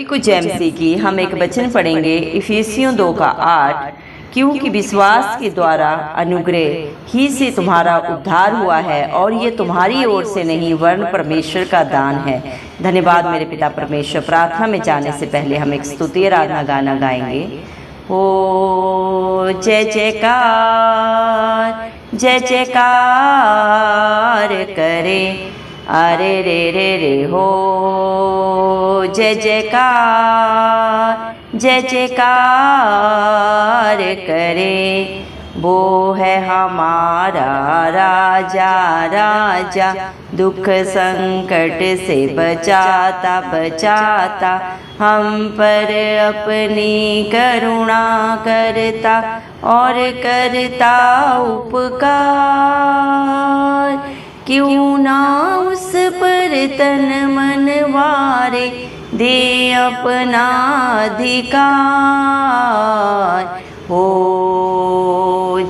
कुछ एमसी की हम एक वचन पढ़ेंगे इफिसियों 2 का 8। क्योंकि विश्वास के द्वारा अनुग्रह ही से तुम्हारा उद्धार हुआ है और ये तुम्हारी ओर से नहीं वरन परमेश्वर का दान है। धन्यवाद मेरे पिता परमेश्वर। प्रार्थना में जाने से पहले हम एक स्तुति आराधना गाना गाएंगे। ओ जय जयकार जय जयकार करे अरे रे रे रे हो जय जयकार जय जयकार करे। वो है हमारा राजा राजा दुख संकट से बचाता बचाता हम पर अपनी करुणा करता और करता उपकार। क्यों ना उस पर तन मन वारे दे अपना अधिकार। हो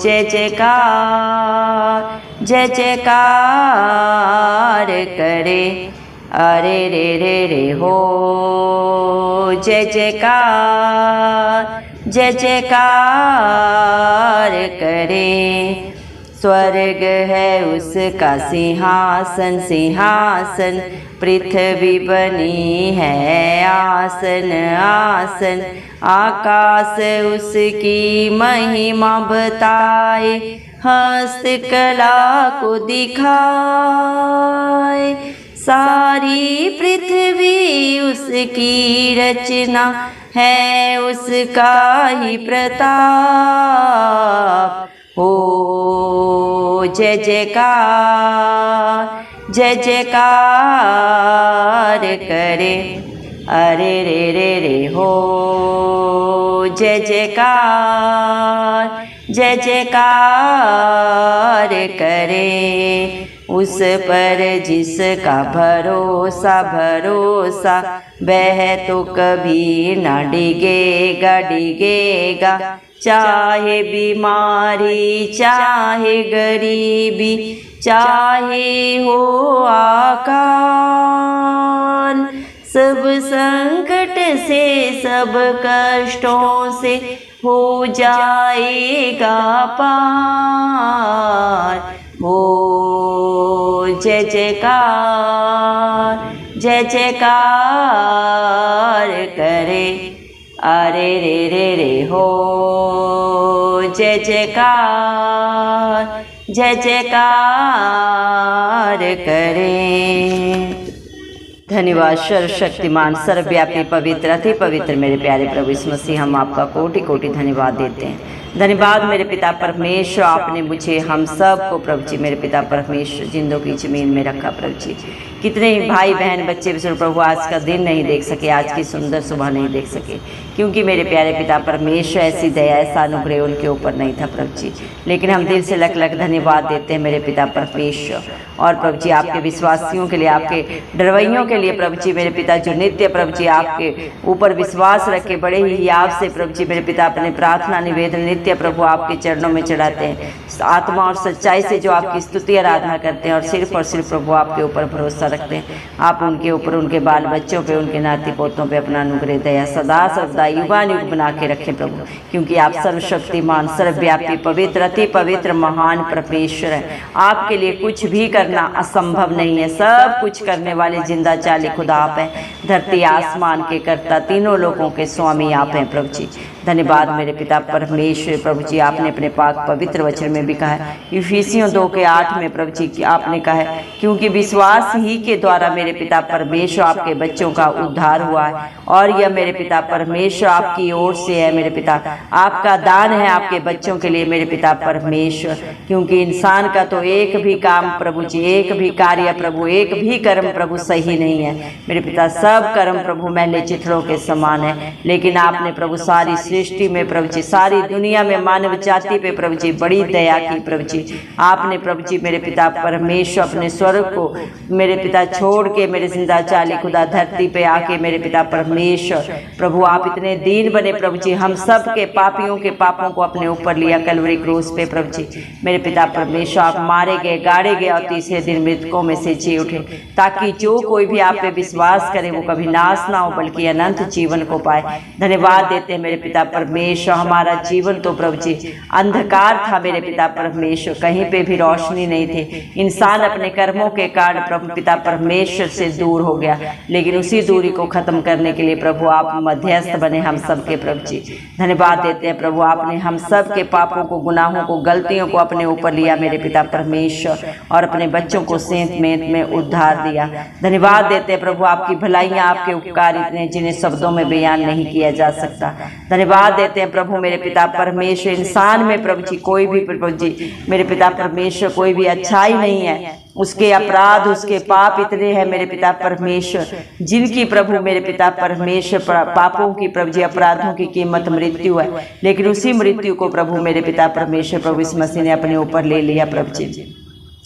जय जयकार जय जयकार करे अरे रे रे रे हो जय जयकार जय जयकार करे। स्वर्ग है उसका सिंहासन सिंहासन पृथ्वी बनी है आसन आसन। आकाश उसकी महिमा बताए हस्तकला को दिखाए। सारी पृथ्वी उसकी रचना है उसका ही प्रताप। हो जय जयकार जय जयकार करे अरे रे रे रे हो जय जयकार जय जयकार करे। उस पर जिसका भरोसा भरोसा वह तो कभी ना डिगेगा डिगेगा। चाहे बीमारी चाहे गरीबी चाहे हो आकाल। सब संकट से सब कष्टों से हो जाएगा पार। हो जय जयकार जय जयकार करे अरे रे रे रे हो जय जयकार जय जयकार करे। धन्यवाद सर्वशक्तिमान सर्वव्यापी पवित्र अति पवित्र मेरे प्यारे प्रभु यीशु मसीह, हम आपका कोटि कोटि धन्यवाद देते हैं। धन्यवाद मेरे पिता परमेश्वर, आपने मुझे हम सब को प्रभु जी मेरे पिता परमेश्वर जिंदों की जमीन में रखा प्रभु जी। कितने ही भाई बहन बच्चे विश्व प्रभु आज का दिन नहीं देख सके, आज की सुंदर सुबह नहीं देख सके, क्योंकि मेरे प्यारे पिता परमेश्वर ऐसी दया ऐसा अनुग्रह उनके ऊपर नहीं था प्रभु जी। लेकिन हम दिल से लख लख धन्यवाद देते हैं मेरे पिता परमेश्वर। और प्रभु जी आपके विश्वासियों के लिए, आपके डरवैयों के लिए प्रभु जी मेरे पिता, जो नित्य प्रभु जी आपके ऊपर विश्वास रखे बड़े ही आपसे प्रभु जी मेरे पिता अपने प्रार्थना निवेदन नित्य प्रभु आपके चरणों में चढ़ाते हैं, आत्मा और सच्चाई से जो आपकी स्तुति आराधना करते हैं और सिर्फ प्रभु आपके ऊपर भरोसा रखते हैं। आप उनके ऊपर, उनके बाल बच्चों पे, उनके नाती पोतों पे अपना अनुग्रह दया सदा सर्वदा युगानुग बना के रखें प्रभु, क्योंकि आप सर्वशक्तिमान सर्वव्यापी पवित्र अति पवित्र महान परमेश्वर हैं। आपके लिए कुछ भी करना असंभव नहीं है। सब कुछ करने वाले जिंदा चाली खुदा आप हैं। धरती आसमान के कर्ता, तीनों लोगों के स्वामी आप हैं प्रभु जी। धन्यवाद मेरे पिता परमेश्वर। प्रभु जी आपने अपने पाक पवित्र वचन में भी कहा है, इफिसियों 2 के 8 में प्रभु जी आपने कहा है, क्योंकि विश्वास ही के द्वारा मेरे पिता परमेश्वर आपके बच्चों का उद्धार हुआ है और यह मेरे पिता परमेश्वर आपकी ओर से है। मेरे पिता आपका दान है आपके बच्चों के लिए मेरे पिता परमेश्वर, क्योंकि इंसान का तो एक भी काम प्रभु जी, एक भी कार्य प्रभु, एक भी कर्म प्रभु सही नहीं है मेरे पिता। सब कर्म प्रभु मैले चिथड़ों के समान है, लेकिन आपने प्रभु सारी सृष्टि में प्रभु जी, सारी दुनिया में मानव जाति पे प्रभु जी बड़ी दया की प्रभु जी। आपने प्रभु जी मेरे पिता परमेश्वर अपने स्वर्ग को मेरे पिता छोड़ के मेरे जिंदा चाली खुदा धरती पे आके मेरे पिता परमेश्वर प्रभु आप इतने दीन बने प्रभु जी, हम सब के पापियों के पापों को अपने ऊपर लिया कलवरी क्रूस पे प्रभु जी। मेरे पिता परमेश्वर आप मारे गए, गाड़े गए और तीसरे दिन मृतकों में से जी उठे, ताकि जो कोई भी आप पे विश्वास करे वो कभी नाश ना हो बल्कि अनंत जीवन को पाए। धन्यवाद देते हैं मेरे पिता परमेश्वर, हमारा जीवन तो प्रभु जी अंधकार था मेरे पिता परमेश्वर, कहीं पे भी रोशनी नहीं थी। इंसान अपने कर्मों के कारण प्रभु पिता परमेश्वर से दूर हो गया, लेकिन उसी दूरी को खत्म करने के लिए प्रभु आप मध्यस्थ बने हम सब के प्रभु जी। धन्यवाद देते हैं प्रभु, आपने हम सब के पापों को, गुनाहों को, गलतियों को अपने ऊपर लिया मेरे पिता परमेश्वर, और अपने बच्चों को सेंत में उद्धार दिया। धन्यवाद देते हैं प्रभु, आपकी भलाइयाँ, आपके उपकार इतने जिन्हें शब्दों में बयान नहीं किया जा सकता। धन्यवाद देते हैं प्रभु मेरे पिता परमेश्वर, इंसान में प्रभु जी कोई भी प्रभु जी मेरे पिता परमेश्वर कोई भी अच्छाई नहीं है, उसके अपराध उसके पाप इतने हैं मेरे पिता परमेश्वर, जिनकी प्रभु मेरे पिता परमेश्वर पापों की प्रभु जी अपराधों की कीमत मृत्यु है, लेकिन उसी मृत्यु को प्रभु मेरे पिता परमेश्वर प्रभु इस मसीह ने अपने ऊपर ले लिया प्रभु जी।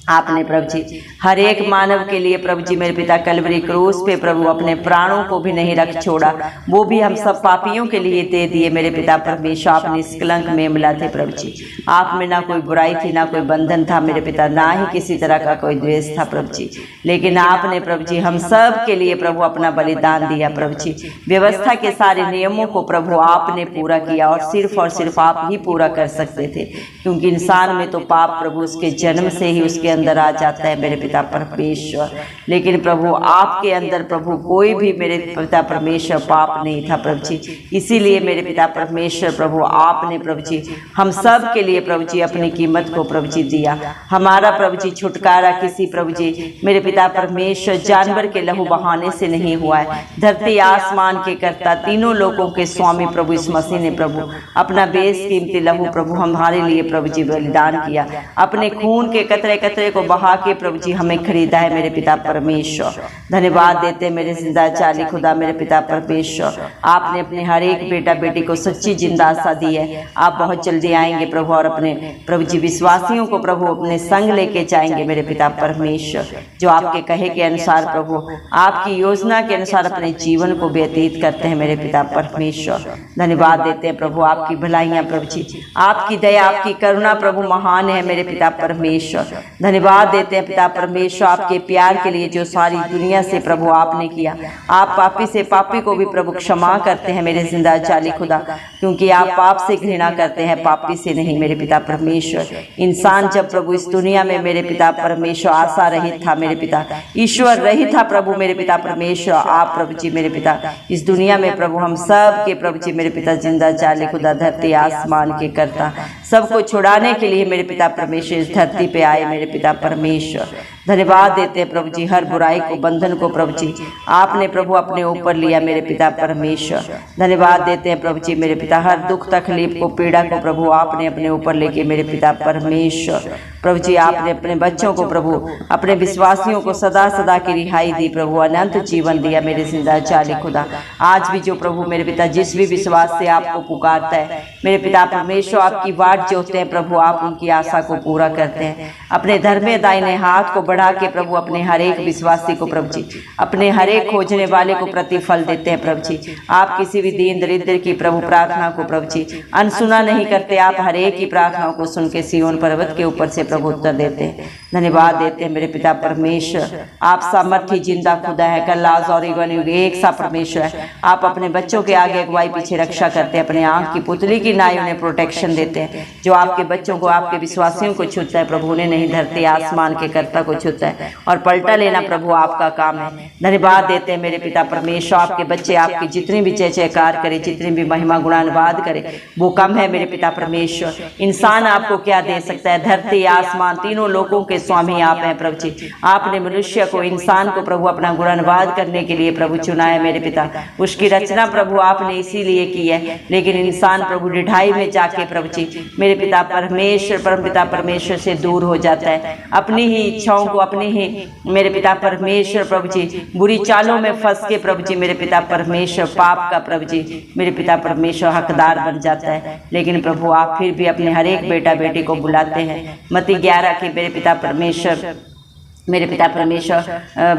आपने प्रभु जी हर एक मानव के लिए प्रभु जी मेरे पिता कलवरी क्रूस पे प्रभु अपने प्राणों को भी नहीं रख छोड़ा, वो भी हम सब पापियों के लिए दे दिए मेरे पिता परमेश्वर। आप निष्कलंक में मिला थे प्रभु जी, आप में ना कोई बुराई थी, ना कोई बंधन था मेरे पिता, ना ही किसी तरह का कोई द्वेष था प्रभु जी, लेकिन आपने प्रभु जी हम सब के लिए प्रभु अपना बलिदान दिया प्रभु जी। व्यवस्था के सारे नियमों को प्रभु आपने पूरा किया, और सिर्फ आप ही पूरा कर सकते थे, क्योंकि इंसान में तो पाप प्रभु उसके जन्म से ही उसके अंदर आ जाता है मेरे पिता परमेश्वर, लेकिन प्रभु आपके अंदर प्रभु कोई भी मेरे पिता परमेश्वर पाप नहीं था प्रभु जी। इसीलिए मेरे पिता परमेश्वर प्रभु आपने प्रभु जी हम सब के लिए प्रभु जी अपनी कीमत को प्रभु जी दिया। हमारा प्रभु जी छुटकारा किसी प्रभु जी मेरे पिता परमेश्वर जानवर के लहू बहाने से नहीं हुआ है। धरती आसमान के कर्ता, तीनों लोगों के स्वामी प्रभु इस मसीह ने प्रभु अपना बेशकीमती लहू प्रभु हमारे लिए प्रभु जी बलिदान किया, अपने खून के कतरे कतरे को बहा के प्रभु जी हमें खरीदा है मेरे पिता परमेश्वर। धन्यवाद देते मेरे जिंदा चाली खुदा मेरे पिता परमेश्वर, आपने अपने हर एक बेटा बेटी को सच्ची जिंदा आशा दी है। आप बहुत जल्दी आएंगे प्रभु, और अपने प्रभु जी विश्वासियों को प्रभु अपने संग लेके जाएंगे मेरे पिता परमेश्वर, जो आपके कहे के अनुसार प्रभु आपकी योजना के अनुसार अपने जीवन को व्यतीत करते हैं मेरे पिता परमेश्वर। धन्यवाद देते हैं प्रभु, आपकी भलाइयाँ प्रभु जी, आपकी दया, आपकी करुणा प्रभु महान है मेरे पिता परमेश्वर। धन्यवाद देते हैं पिता परमेश्वर आपके प्यार के लिए, जो सारी दुनिया से प्रभु आपने किया। आप पापी से पापी को भी प्रभु क्षमा करते हैं मेरे जिंदा चाली खुदा, क्योंकि आप पाप से घृणा करते हैं, पापी से नहीं मेरे पिता परमेश्वर। इंसान जब प्रभु इस दुनिया में मेरे पिता परमेश्वर आशा रहित था मेरे पिता, ईश्वर रहित था प्रभु मेरे पिता परमेश्वर, आप प्रभु जी मेरे पिता इस दुनिया में प्रभु हम सब के प्रभु जी मेरे पिता जिंदा चाली खुदा धरती आसमान के कर्ता, सबको छुड़ाने के लिए मेरे पिता परमेश्वर इस धरती पे आए मेरे पिता परमेश्वर। धन्यवाद देते हैं प्रभु जी हर बुराई को, बंधन को प्रभु जी आपने प्रभु अपने ऊपर लिया मेरे पिता परमेश्वर। धन्यवाद देते हैं प्रभु जी मेरे पिता हर दुख तकलीफ को, पीड़ा को प्रभु आपने अपने ऊपर लेके मेरे पिता परमेश्वर प्रभु जी आपने अपने बच्चों को प्रभु अपने विश्वासियों को सदा सदा की रिहाई दी प्रभु, अनंत जीवन दिया मेरे जिंदा चाली खुदा। आज भी जो प्रभु मेरे पिता जिस भी विश्वास से आपको पुकारता है मेरे पिता परमेश्वर, आपकी वाट जोहते हैं प्रभु, आप उनकी आशा को पूरा करते हैं। अपने धर्मे दाहिने हाथ को बढ़ा के प्रभु अपने हर एक विश्वासी को प्रभु जी, अपने हर एक खोजने वाले को प्रतिफल देते हैं प्रभु जी। आप किसी भी दीन दरिद्र की प्रभु प्रार्थना को प्रभु जी अनसुना नहीं करते, आप हर एक की प्रार्थनाओं को सुन के सिय्योन पर्वत के ऊपर से प्रभु उत्तर देते हैं। धन्यवाद देते हैं मेरे पिता परमेश्वर, आप सामर्थ्य जिंदा खुदा है, कल आज और एक सा परमेश्वर है। आप अपने बच्चों के आगे अगुवाई पीछे रक्षा करते हैं, अपने आंख की पुतली की नाई उन्हें प्रोटेक्शन देते हैं। जो आपके बच्चों को, आपके विश्वासियों को छूता है प्रभु, उन्हें नहीं धरती आसमान के कर्ता को छूता है, और पलटा लेना प्रभु आपका काम है। धन्यवाद देते हैं मेरे पिता परमेश्वर, आपके बच्चे आपकी जितनी भी जय जयकार करे, जितनी भी महिमा गुणानुवाद करे वो कम है मेरे पिता परमेश्वर। इंसान आपको क्या दे सकता है? धरती आसमान तीनों लोगों के स्वामी आप हैं प्रभु जी। आपने मनुष्य को, इंसान को प्रभु अपना गुणानुवाद करने के लिए प्रभु चुना है मेरे पिता। उसकी रचना प्रभु आपने इसीलिए की है, लेकिन इंसान प्रभु ढिठाई में जाके प्रभु जी मेरे पिता परमेश्वर, परम पिता परमेश्वर से दूर हो जाता है, अपनी ही इच्छाओं उनको अपने ही मेरे पिता परमेश्वर प्रभु जी बुरी चालों में फंस के प्रभु जी मेरे पिता परमेश्वर पाप का प्रभु जी मेरे पिता परमेश्वर हकदार बन जाता है। लेकिन प्रभु आप फिर भी अपने हर एक बेटा बेटी को बुलाते हैं। मत्ती 11 के मेरे पिता परमेश्वर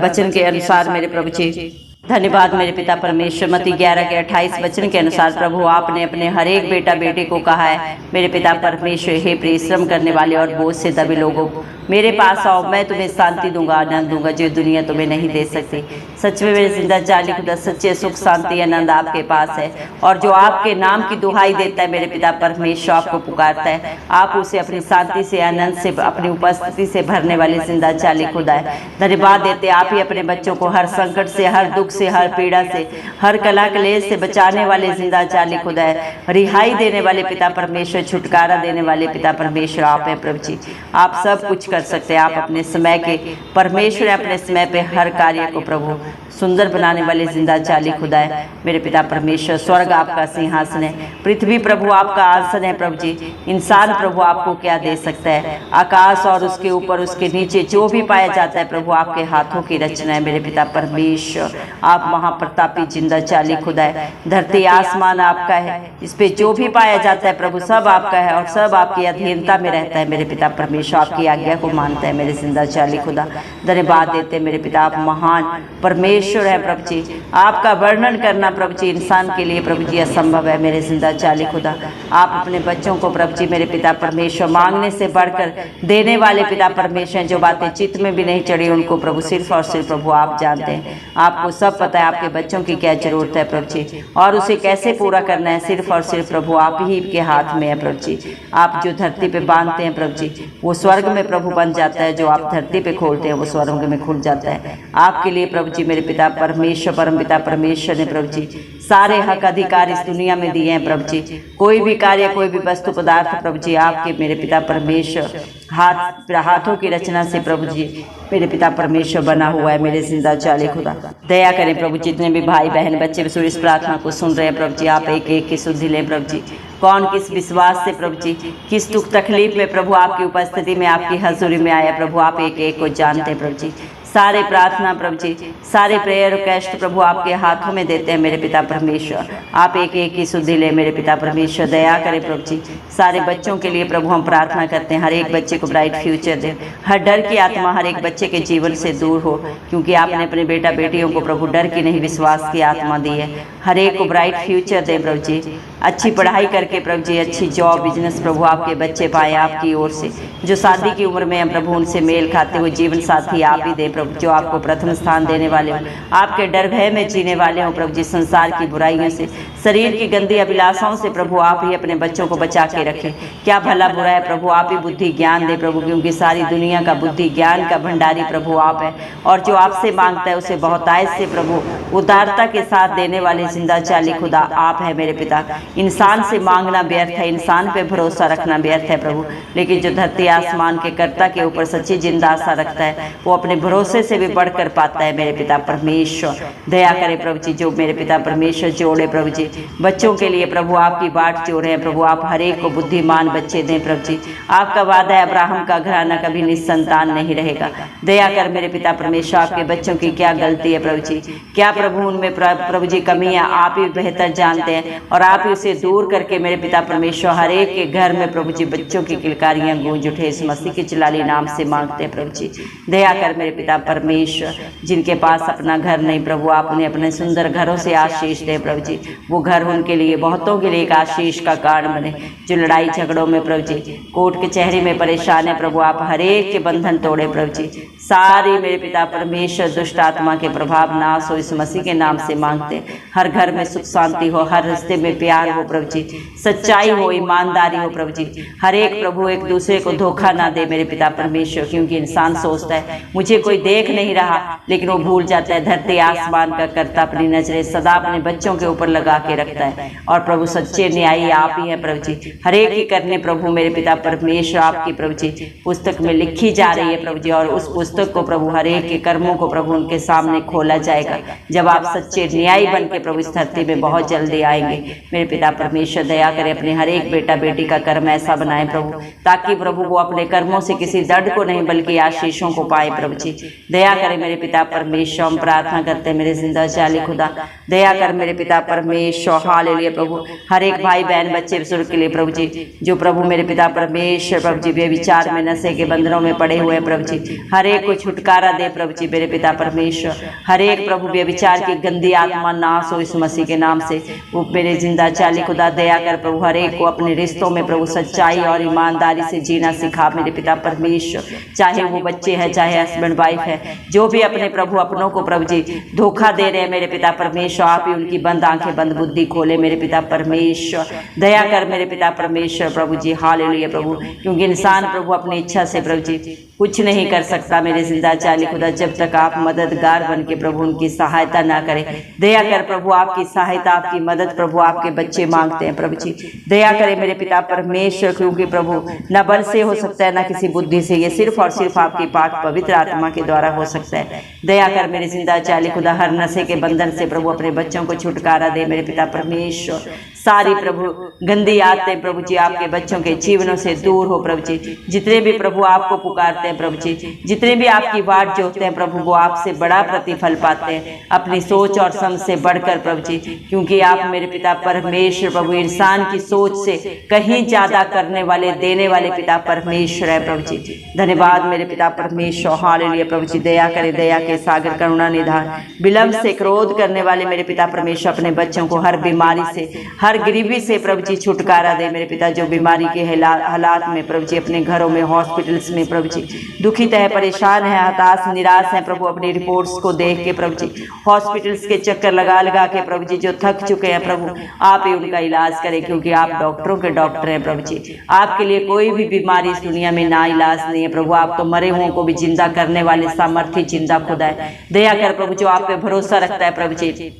वचन के अनुसार मेरे प्रभु जी धन्यवाद मेरे पिता परमेश्वर। मत्ती 11 के 28 वचन के अनुसार प्रभु आपने अपने हर एक बेटा बेटी को कहा है मेरे पिता परमेश्वर, हे परिश्रम करने वाले और बोझ से दबे लोगों मेरे पास आओ, मैं तुम्हें शांति दूंगा, आनंद दूंगा जो दुनिया तुम्हें नहीं दे सकती। सच में मेरे जिंदा जाली खुदा सच्चे सुख शांति आनंद आपके पास है। और जो आपके नाम की दुहाई देता है मेरे पिता परमेश्वर आपको पुकारता है, आप उसे अपनी शांति से आनंद से अपनी उपस्थिति से भरने वाले जिंदा जाली खुदा है। धन्यवाद देते आप ही अपने बच्चों को हर संकट से, हर दुख से, हर पीड़ा से, हर कला क्लेश से बचाने वाले जिंदा जाली खुदा है। रिहाई देने वाले पिता परमेश्वर, छुटकारा देने वाले पिता परमेश्वर आप हैं प्रभु जी। आप सब कुछ कर सकते हैं। आप अपने समय के परमेश्वर, अपने समय पे हर कार्य को प्रभु सुंदर बनाने वाले जिंदा जाली खुदा है मेरे पिता परमेश्वर। स्वर्ग आपका सिंहासन है, पृथ्वी प्रभु आपका आसन है प्रभु जी। इंसान प्रभु आपको क्या दे सकता है? आकाश और उसके ऊपर उसके नीचे जो भी पाया जाता है प्रभु आपके हाथों की रचना है मेरे पिता परमेश्वर। आप महाप्रतापी जिंदा जाली खुदा है। धरती आसमान आपका है, इस पे जो भी पाया जाता है प्रभु सब आपका है और सब आपकी अधीनता में रहता है मेरे पिता परमेश्वर। आपकी आज्ञा को मानता है मेरे जिंदा जाली खुदा। धन्यवाद देते मेरे पिता, आप महान परमेश्वर है प्रभु जी। आपका वर्णन करना प्रभु जी इंसान के लिए प्रभु जी असंभव है मेरे जिंदा जाली खुदा। आप अपने बच्चों को प्रभु जी मेरे पिता परमेश्वर मांगने से बढ़कर देने वाले पिता परमेश्वर, जो बातें चित्त में भी नहीं चढ़ी उनको प्रभु सिर्फ और सिर्फ प्रभु आप जानते हैं। आपको सब पता है आपके बच्चों की क्या जरूरत है प्रभु जी, और उसे कैसे पूरा करना है सिर्फ और सिर्फ प्रभु आप ही के हाथ में है प्रभु जी। आप जो धरती पे बांधते हैं प्रभु जी वो स्वर्ग में प्रभु बन जाता है, जो आप धरती पे खोलते हैं वो स्वर्ग में खुल जाता है। आपके लिए प्रभु जी मेरे पिता परमेश्वर, परम पिता परमेश्वर ने प्रभु जी सारे हक अधिकार इस दुनिया में दिए हैं प्रभु जी। कोई भी कार्य, कोई भी वस्तु पदार्थ प्रभु जी आपके मेरे पिता परमेश्वर हाथों की रचना से प्रभु जी मेरे पिता परमेश्वर बना हुआ है मेरे जिंदा जाली खुदा। दया करें प्रभु, जितने भी भाई बहन बच्चे इस प्रार्थना को सुन रहे हैं प्रभु जी, आप एक एक की सुधि लें प्रभु जी। कौन किस विश्वास से प्रभु जी किस दुख तकलीफ में प्रभु आपकी उपस्थिति में आपकी हजूरी में आया प्रभु, आप एक एक को जानते हैं प्रभु जी। सारे प्रार्थना प्रभु जी, सारे प्रेयर रिक्वेस्ट प्रभु आपके हाथों में देते हैं मेरे पिता परमेश्वर। आप एक एक की सुधि ले मेरे पिता परमेश्वर। दया करें प्रभु जी। सारे बच्चों के लिए प्रभु हम प्रार्थना करते हैं, हर एक बच्चे को ब्राइट फ्यूचर दे। हर डर की आत्मा हर एक बच्चे के जीवन से दूर हो, क्योंकि आपने अपने बेटा बेटियों को प्रभु डर की नहीं विश्वास की आत्मा दी है। हर एक को ब्राइट फ्यूचर दें प्रभु जी। अच्छी पढ़ाई करके प्रभु जी अच्छी जॉब बिजनेस प्रभु आपके बच्चे पाए आपकी ओर से। जो शादी की उम्र में हैं प्रभु उनसे मेल खाते हुए जीवन साथी आप ही दें प्रभु, जो आपको प्रथम स्थान देने वाले हो, आपके डर भय में जीने वाले हो प्रभु जी। संसार की बुराइयों से, शरीर की गंदी अभिलाषाओं से प्रभु आप ही अपने बच्चों को बचा के रखें। क्या भला बुरा है प्रभु, आप ही बुद्धि ज्ञान दे प्रभु, क्योंकि सारी दुनिया का बुद्धि ज्ञान का भंडारी प्रभु आप है। और जो आपसे मांगता है उसे बहुतायत से प्रभु उदारता के साथ देने वाले जिंदा जाली खुदा आप है मेरे पिता। इंसान से मांगना व्यर्थ है, इंसान पे भरोसा रखना व्यर्थ है प्रभु, लेकिन जो धरती आसमान के कर्ता के ऊपर सच्ची जिंदा आशा रखता है वो अपने भरोसे से भी बढ़कर पाता है मेरे पिता परमेश्वर। दया करे प्रभु जी, जो मेरे पिता परमेश्वर जोड़े प्रभु जी बच्चों के लिए प्रभु आपकी बाट जोड़े हैं प्रभु, आप हर एक को बुद्धिमान बच्चे दें प्रभु जी। आपका वादा है अब्राहम का घराना कभी निसंतान नहीं रहेगा। दया कर मेरे पिता परमेश्वर, आपके बच्चों की क्या गलती है प्रभु जी, क्या प्रभु उनमें प्रभु जी कमियां आप ही बेहतर जानते हैं, और आप ही उसे दूर करके मेरे पिता परमेश्वर हर एक के घर में प्रभु जी बच्चों की किलकारियां गूंज उठे। इस मसीह के जलाली नाम से मांगते हैं प्रभु जी। दया कर मेरे पिता परमेश्वर, जिनके पास अपना घर नहीं प्रभु आप उन्हें अपने सुंदर घरों से आशीष दें प्रभु जी। वो घर उनके लिए बहुतों के लिए एक आशीष का कारण बने। जो लड़ाई झगड़ों में प्रभु जी कोर्ट कचहरी में परेशान है प्रभु, आप हर एक के बंधन तोड़े प्रभु जी। सारी मेरे पिता परमेश्वर दुष्ट आत्मा के प्रभाव नाश हो, इस मसीह के नाम से मांगते। हर घर में सुख शांति हो, हर रिश्ते में प्यार हो प्रभु जी, सच्चाई हो, ईमानदारी हो प्रभु जी। हर एक प्रभु एक दूसरे को धोखा ना दे मेरे पिता परमेश्वर, क्योंकि इंसान सोचता है मुझे कोई देख नहीं रहा, लेकिन वो भूल जाता है धरती आसमान का कर्ता अपनी नजरें सदा अपने बच्चों के ऊपर लगा के रखता है। और प्रभु सच्चे न्यायी आप ही हैं प्रभु जी। हर एक ही करने प्रभु मेरे पिता परमेश्वर आपकी प्रभु जी पुस्तक में लिखी जा रही है प्रभु जी, और उस पुस्तक पुस्तक को प्रभु हर एक के कर्मों को प्रभु उनके सामने खोला जाएगा, जब आप सच्चे न्यायी बन के प्रभु इस धरती में बहुत जल्दी आएंगे। मेरे पिता परमेश्वर दया करें, अपने हर एक बेटा बेटी का कर्म ऐसा बनाए प्रभु, ताकि प्रभु वो अपने कर्मों से किसी दर्द को नहीं बल्कि आशीषों को पाए। प्रभु जी दया करें मेरे पिता परमेश्वर, हम प्रार्थना करते हैं मेरे जिंदा जाली खुदा, दया कर मेरे पिता परमेश्वर। हालेलुया प्रभु, हर एक भाई बहन बच्चे बुजुर्ग के लिए प्रभु जी, जो प्रभु मेरे पिता परमेश्वर प्रभु जी बेविचार में नशे के बंधनों में पड़े हुए प्रभु जी, हर एक को छुटकारा दे प्रभु जी मेरे पिता परमेश्वर। हर एक प्रभु बेविचार की गंदी आत्मा नाश हो इस मसीह के नाम से। वो मेरे जिंदा चाली खुदा दया कर प्रभु, हर एक को अपने रिश्तों में प्रभु सच्चाई और ईमानदारी से जीना सिखा मेरे पिता परमेश्वर। चाहे वो बच्चे हैं, चाहे हस्बैंड वाइफ है, जो भी अपने प्रभु अपनों को प्रभु जी धोखा दे रहे हैं मेरे पिता परमेश्वर, आप ही उनकी बंद आंखें बंद बुद्धि खोले मेरे पिता परमेश्वर। दया कर मेरे पिता परमेश्वर प्रभु जी। हालेलुया प्रभु, क्योंकि इंसान प्रभु अपनी इच्छा से प्रभु जी कुछ नहीं कर सकता मेरे जिंदा चाली खुदा, जब तक आप मददगार बन के प्रभु उनकी सहायता ना करें। दया कर प्रभु, आपकी सहायता आपकी मदद प्रभु आपके बच्चे मांगते हैं प्रभु जी। दया करें मेरे पिता परमेश्वर, क्योंकि प्रभु न बल से हो सकता है न किसी बुद्धि से, ये सिर्फ और सिर्फ आपकी पाक पवित्र आत्मा के द्वारा हो सकता है। दया कर मेरे जिंदा चाली खुदा, हर नशे के बंधन से प्रभु अपने बच्चों को छुटकारा दे मेरे पिता परमेश्वर। सारी प्रभु गंदी आदतें प्रभु जी आपके बच्चों के जीवनों से दूर हो प्रभु जी। जितने भी प्रभु आपको पुकारते हैं प्रभु जी, जितने भी आपकी बाट जोहते हैं प्रभु, वो आपसे बड़ा प्रतिफल पाते हैं अपनी सोच और समझ से बढ़कर प्रभु जी, क्योंकि आप मेरे पिता परमेश्वर प्रभु इंसान की सोच से कहीं ज्यादा करने वाले देने वाले पिता परमेश्वर है प्रभु जी। धन्यवाद मेरे पिता परमेश्वर। हालेलुया प्रभु जी, दया करे, दया के सागर करुणा निधान, विलंब से क्रोध करने वाले मेरे पिता परमेश्वर अपने बच्चों को हर बीमारी से हर गरीबी से प्रभु जी छुटकारा दे मेरे पिता। जो बीमारी के हालात में प्रभु जी अपने घरों में हॉस्पिटल्स में प्रभु जी दुखित है, परेशान है, हताश निराश है प्रभु, अपनी रिपोर्ट्स को देख के प्रभु जी हॉस्पिटल्स के चक्कर लगा लगा के प्रभु जी जो थक चुके हैं प्रभु, आप ही उनका इलाज करें, क्योंकि आप डॉक्टरों के डॉक्टर हैं प्रभु जी। आपके लिए कोई भी बीमारी इस दुनिया में ना इलाज नहीं है प्रभु। आप तो मरे हुओं को भी जिंदा करने वाले सामर्थ्य जिंदा खुदा है। दया कर प्रभु, जो आप पे भरोसा रखता है प्रभु जी,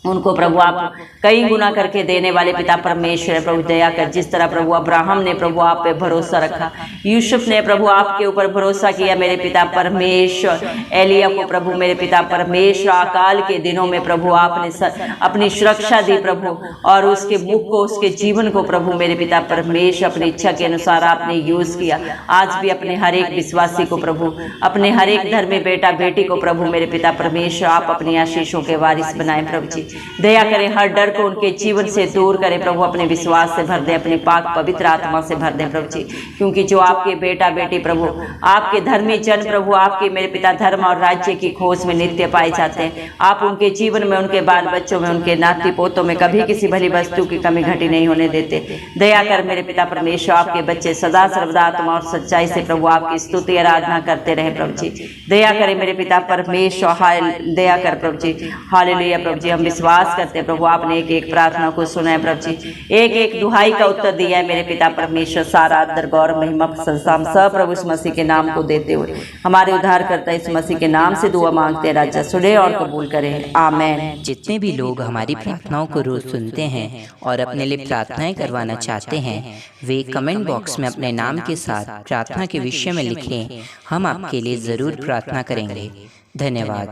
उनको प्रभु आप कई गुना करके देने वाले पिता परमेश्वर है प्रभु। दया कर, जिस तरह प्रभु अब्राहम ने प्रभु आप पे भरोसा रखा, यूसुफ ने प्रभु आपके ऊपर भरोसा किया मेरे पिता परमेश्वर, एलिया को प्रभु मेरे पिता परमेश्वर अकाल के दिनों में प्रभु आपने अपनी सुरक्षा दी प्रभु, और उसके मुख को उसके जीवन को प्रभु मेरे पिता परमेश्वर अपनी इच्छा के अनुसार आपने यूज किया। आज भी अपने हर एक विश्वासी को प्रभु, अपने हर एक धर्मी बेटा बेटी को प्रभु मेरे पिता परमेश्वर आप अपनी आशीषों के वारिस बनाए प्रभु जी। दया करें, हर डर को उनके जीवन से दूर करें प्रभु, अपने विश्वास से भर दें, अपनी पाक पवित्र आत्मा से भर दें प्रभु जी। क्योंकि जो आपके बेटा बेटी प्रभु, आपके धर्मी जन प्रभु, आपके मेरे पिता धर्म और राज्य की खोज में नित्य पाए जाते हैं। आप उनके जीवन में, उनके बाल बच्चों में, उनके नाती पोतों में कभी किसी भली वस्तु की कमी घटी नहीं होने देते। दया कर मेरे पिता परमेश्वर, आपके बच्चे सदा सर्वदा आत्मा और सच्चाई से प्रभु आपकी स्तुति आराधना करते रहे प्रभु जी। दया करें मेरे पिता परमेश्वर, दया कर प्रभु जी। हालेलुया प्रभु जी, हम विश्वास करते हैं प्रभु आपने एक एक प्रार्थना को सुना है प्रभु जी, एक एक दुहाई का उत्तर दिया है मेरे पिता परमेश्वर। सारा आदर गौरव महिमा प्रशंसा हम सब प्रभु इस मसीह के नाम को देते हुए हमारे उद्धारकर्ता इस मसीह के नाम से दुआ मांगते हैं। राजा सुने और कबूल करें, आमीन। जितने भी लोग हमारी प्रार्थनाओं को रोज सुनते हैं और अपने लिए प्रार्थनाएं करवाना चाहते हैं, वे कमेंट बॉक्स में अपने नाम के साथ प्रार्थना के विषय में लिखें। हम आपके लिए जरूर प्रार्थना करेंगे। धन्यवाद।